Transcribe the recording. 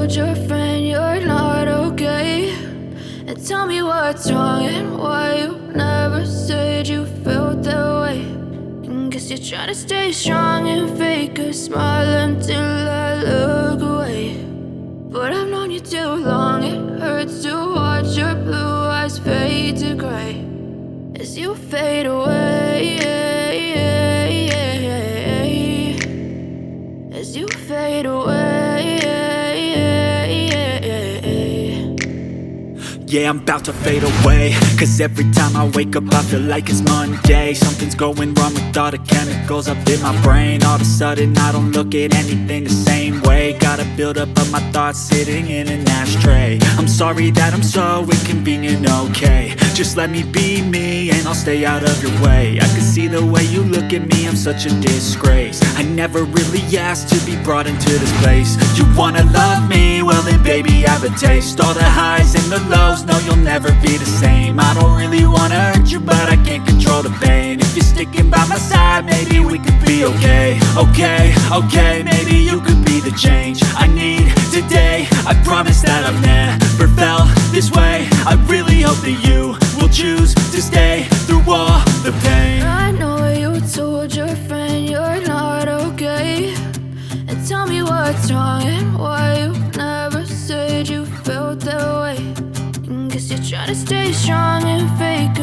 told your friend you're not okay, and tell me what's wrong and why you never said you felt that way. And guess you're trying to stay strong and fake a smile until I look away. But I've known you too long, it hurts to watch your blue eyes fade to gray as you fade away, as you fade away. Yeah, I'm about to fade away, cause every time I wake up I feel like it's Monday. Something's going wrong with all the chemicals up in my brain. All of a sudden I don't look at anything the same way. Got a build up of my thoughts sitting in an ashtray. I'm sorry that I'm so inconvenient, okay. Just let me be me and I'll stay out of your way. I can see the way you look at me, I'm such a disgrace. I never really asked to be brought into this place. You wanna love me? Well then baby have a taste. All the highs and the lows, no you'll never be the same. I don't really wanna hurt you but I can't control the pain. If you're sticking by my side, maybe we could be okay. Okay, maybe you could be the change I need today. I promise that I've never felt this way. I really hope that you will choose to stay through all the pain. I know you told your friend you're not okay, and tell me what's wrong and why you never said you felt that way. And guess you're trying to stay strong and fake